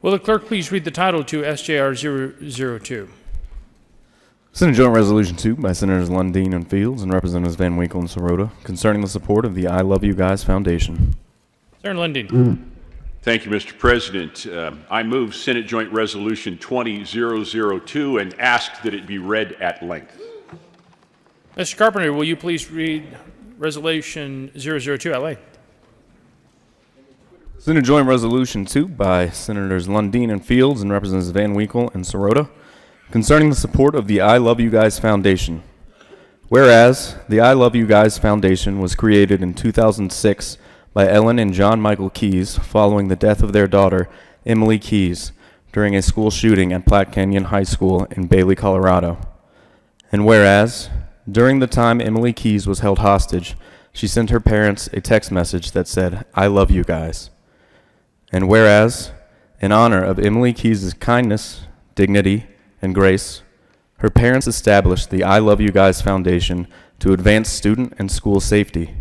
Will the clerk please read the title to SJR 002? Senate Joint Resolution 2 by Senators Lundeen and Fields and Representatives Van Winkle and Sirota concerning the support of the I Love You Guys Foundation. Senator Lundeen. Thank you, Mr. President. I move Senate Joint Resolution 20002 and ask that it be read at length. Mr. Carpenter, will you please read Resolution 002 at length? Senate Joint Resolution 2 by Senators Lundeen and Fields and Representatives Van Winkle and Sirota concerning the support of the I Love You Guys Foundation. Whereas the I Love You Guys Foundation was created in 2006 by Ellen and John Michael Keyes following the death of their daughter, Emily Keyes, during a school shooting at Platte Canyon High School in Bailey, Colorado. And whereas, during the time Emily Keyes was held hostage, she sent her parents a text message that said, "I love you guys." And whereas, in honor of Emily Keyes' kindness, dignity, and grace, her parents established the I Love You Guys Foundation to advance student and school safety.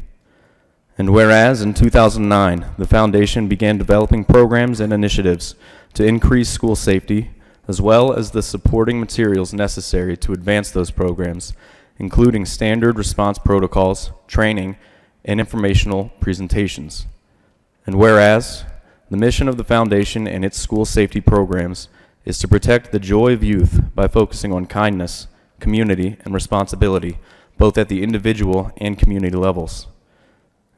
And whereas in 2009, the foundation began developing programs and initiatives to increase school safety, as well as the supporting materials necessary to advance those programs, including standard response protocols, training, and informational presentations. And whereas the mission of the foundation and its school safety programs is to protect the joy of youth by focusing on kindness, community, and responsibility, both at the individual and community levels.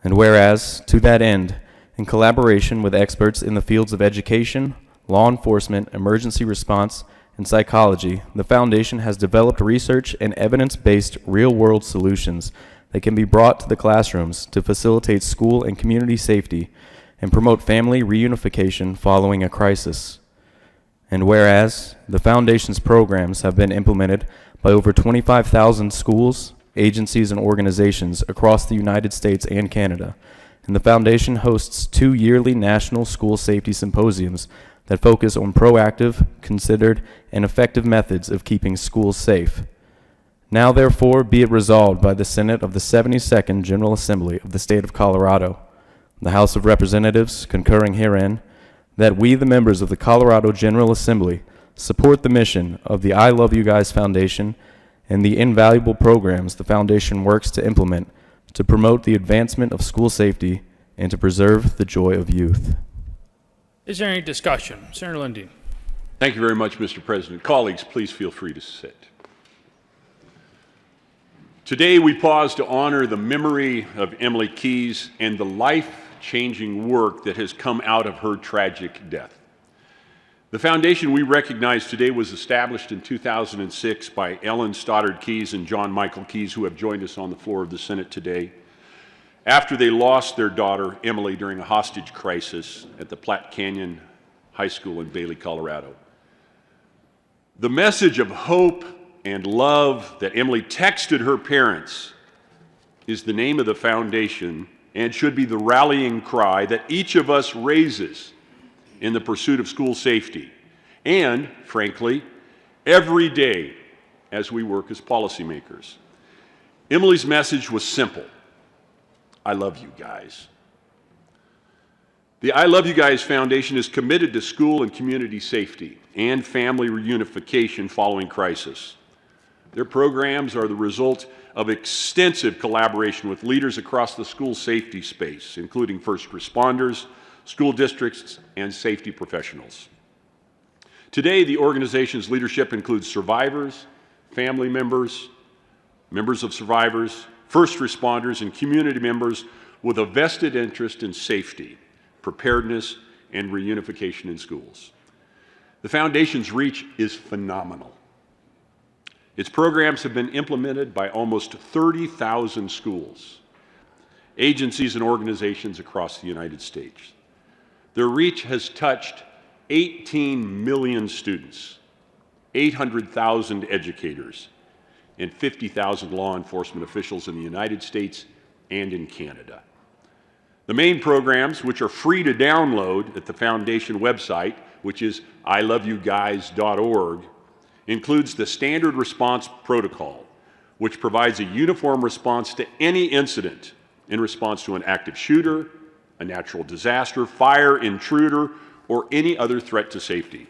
And whereas, to that end, in collaboration with experts in the fields of education, law enforcement, emergency response, and psychology, the Foundation has developed research and evidence-based real-world solutions that can be brought to the classrooms to facilitate school and community safety and promote family reunification following a crisis. And whereas, the Foundation's programs have been implemented by over 25,000 schools, agencies, and organizations across the United States and Canada, and the Foundation hosts 2 yearly national school safety symposiums that focus on proactive, considered, and effective methods of keeping schools safe. Now therefore be it resolved by the Senate of the 72nd General Assembly of the State of Colorado, the House of Representatives concurring herein, that we, the members of the Colorado General Assembly, support the mission of the I Love You Guys Foundation and the invaluable programs the Foundation works to implement to promote the advancement of school safety and to preserve the joy of youth. Is there any discussion? Senator Lundeen. Thank you very much, Mr. President. Colleagues, please feel free to sit. Today we pause to honor the memory of Emily Keyes and the life-changing work that has come out of her tragic death. The foundation we recognize today was established in 2006 by Ellen Stoddard Keyes and John Michael Keyes, who have joined us on the floor of the Senate today, after they lost their daughter, Emily, during a hostage crisis at the Platte Canyon High School in Bailey, Colorado. The message of hope and love that Emily texted her parents is the name of the foundation and should be the rallying cry that each of us raises in the pursuit of school safety, and, frankly, every day as we work as policymakers. Emily's message was simple: I love you guys. The I Love You Guys Foundation is committed to school and community safety and family reunification following crisis. Their programs are the result of extensive collaboration with leaders across the school safety space, including first responders, school districts, and safety professionals. Today, the organization's leadership includes survivors, family members, members of survivors, first responders, and community members with a vested interest in safety, preparedness, and reunification in schools. The Foundation's reach is phenomenal. Its programs have been implemented by almost 30,000 schools, agencies, and organizations across the United States. Their reach has touched 18 million students, 800,000 educators, and 50,000 law enforcement officials in the United States and in Canada. The main programs, which are free to download at the Foundation website, which is iloveyouguys.org, includes the Standard Response Protocol, which provides a uniform response to any incident in response to an active shooter, a natural disaster, fire, intruder, or any other threat to safety.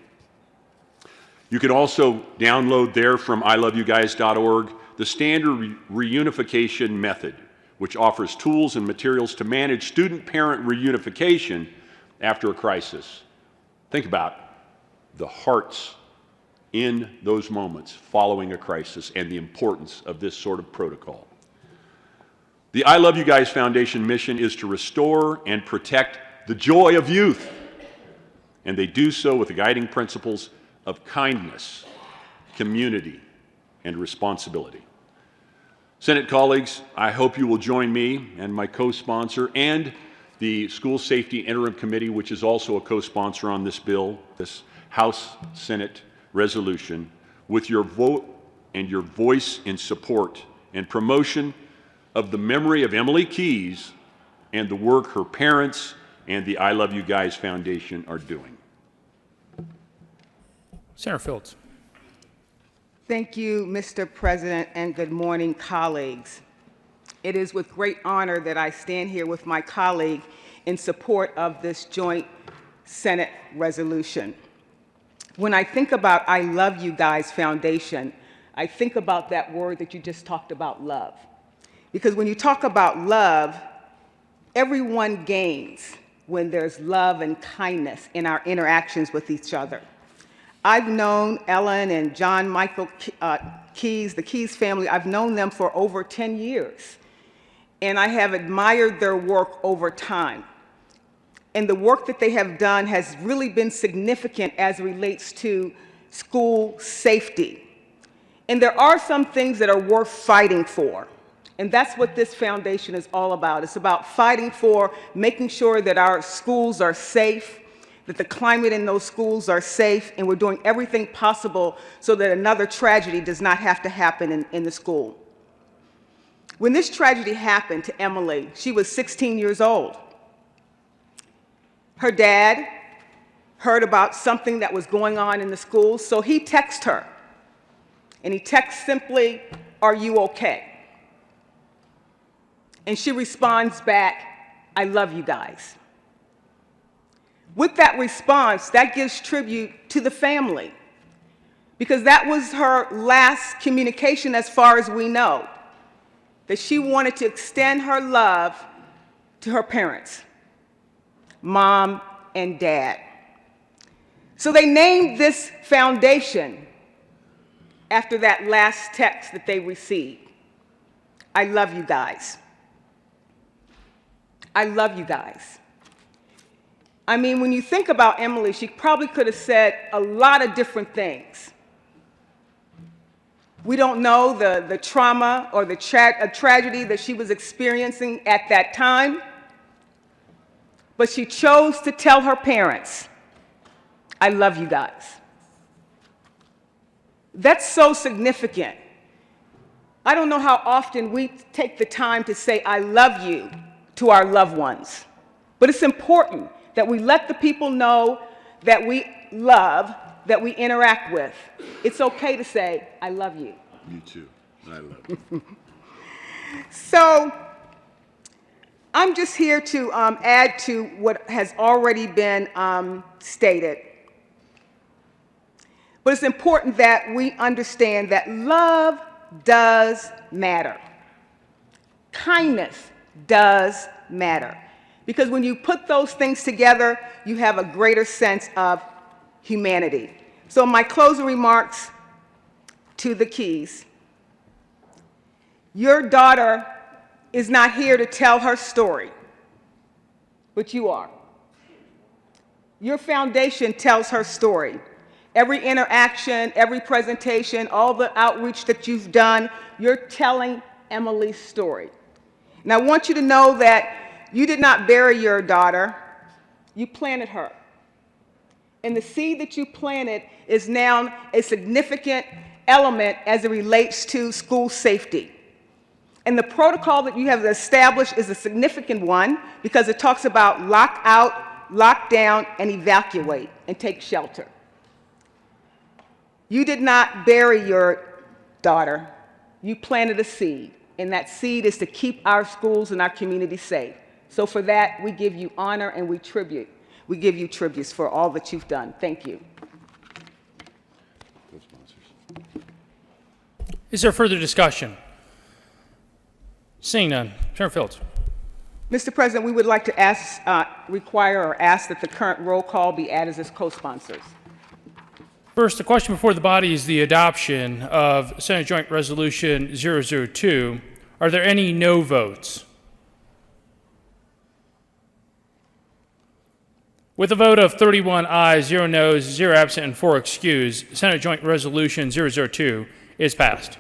You can also download there from iloveyoguys.org the standard reunification method, which offers tools and materials to manage student-parent reunification after a crisis. Think about the hearts in those moments following a crisis and the importance of this sort of protocol. The I Love You Guys Foundation mission is to restore and protect the joy of youth, and they do so with the guiding principles of kindness, community, and responsibility. Senate colleagues, I hope you will join me and my co-sponsor and the School Safety Interim Committee, which is also a co-sponsor on this bill, this House-Senate resolution, with your vote and your voice in support and promotion of the memory of Emily Keyes and the work her parents and the I Love You Guys Foundation are doing. Senator Fields. Thank you, Mr. President, and good morning, colleagues. It is with great honor that I stand here with my colleague in support of this joint Senate resolution. When I think about I Love You Guys Foundation, I think about that word that you just talked about, love. Because when you talk about love, everyone gains when there's love and kindness in our interactions with each other. I've known Ellen and John Michael Keyes, the Keyes family, I've known them for over 10 years. And I have admired their work over time. And the work that they have done has really been significant as it relates to school safety. And there are some things that are worth fighting for. And that's what this foundation is all about. It's about fighting for making sure that our schools are safe, that the climate in those schools are safe, and we're doing everything possible so that another tragedy does not have to happen in the school. When this tragedy happened to Emily, she was 16 years old. Her dad heard about something that was going on in the school, so he texted her. And he texts simply, "Are you okay?" And she responds back, "I love you guys." With that response, that gives tribute to the family, because that was her last communication as far as we know, that she wanted to extend her love to her parents, mom and dad. So they named this foundation after that last text that they received. I love you guys. I love you guys. I mean, when you think about Emily, she probably could have said a lot of different things. We don't know the trauma or the tragedy that she was experiencing at that time, but she chose to tell her parents, I love you guys. That's so significant. I don't know how often we take the time to say, I love you to our loved ones, but it's important that we let the people know that we love, that we interact with. It's okay to say, I love you. You too. I love you. So I'm just here to add to what has already been stated. But it's important that we understand that love does matter. Kindness does matter. Because when you put those things together, you have a greater sense of humanity. So my closing remarks to the Keys. Your daughter is not here to tell her story, but you are. Your foundation tells her story. Every interaction, every presentation, all the outreach that you've done, you're telling Emily's story. And I want you to know that you did not bury your daughter, you planted her. And the seed that you planted is now a significant element as it relates to school safety. And the protocol that you have established is a significant one because it talks about lock out, lock down, and evacuate, and take shelter. You did not bury your daughter, you planted a seed, and that seed is to keep our schools and our community safe. So for that, we give you honor and we tribute. We give you tributes for all that you've done. Thank you. Is there further discussion? Seeing none. Senator Fields. Mr. President, we would like to ask, require or ask that the current roll call be added as co-sponsors. First, the question before the body is the adoption of Senate Joint Resolution 002. Are there any no votes? With a vote of 31 ayes, 0 noes, 0 absent, and 4 excused, Senate Joint Resolution 002 is passed.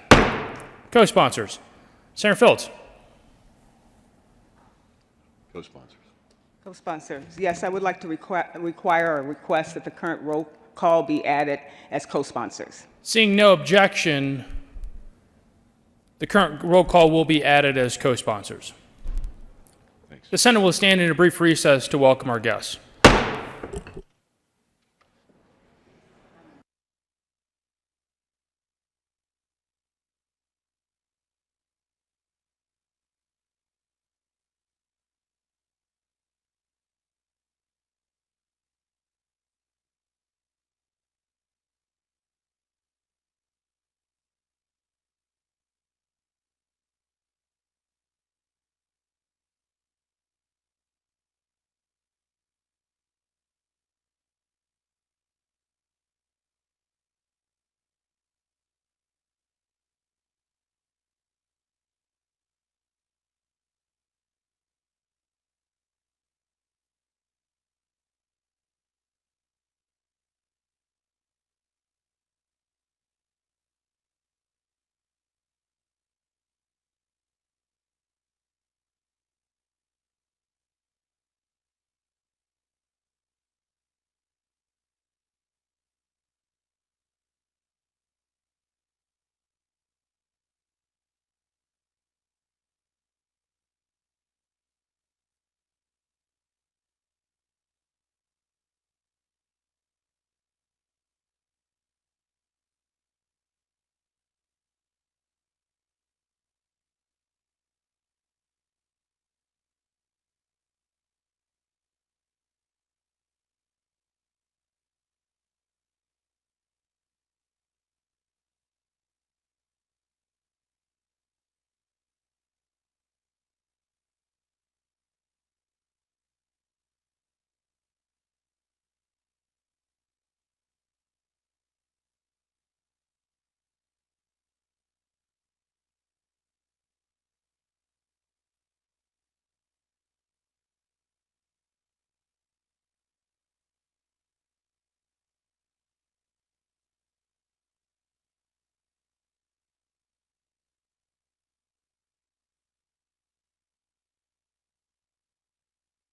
Co-sponsors. Senator Fields. Co-sponsors. Co-sponsors, yes, I would like to require or request that the current roll call be added as co-sponsors. Seeing no objection, the current roll call will be added as co-sponsors. Thanks. The Senate will stand in a brief recess to welcome our guests.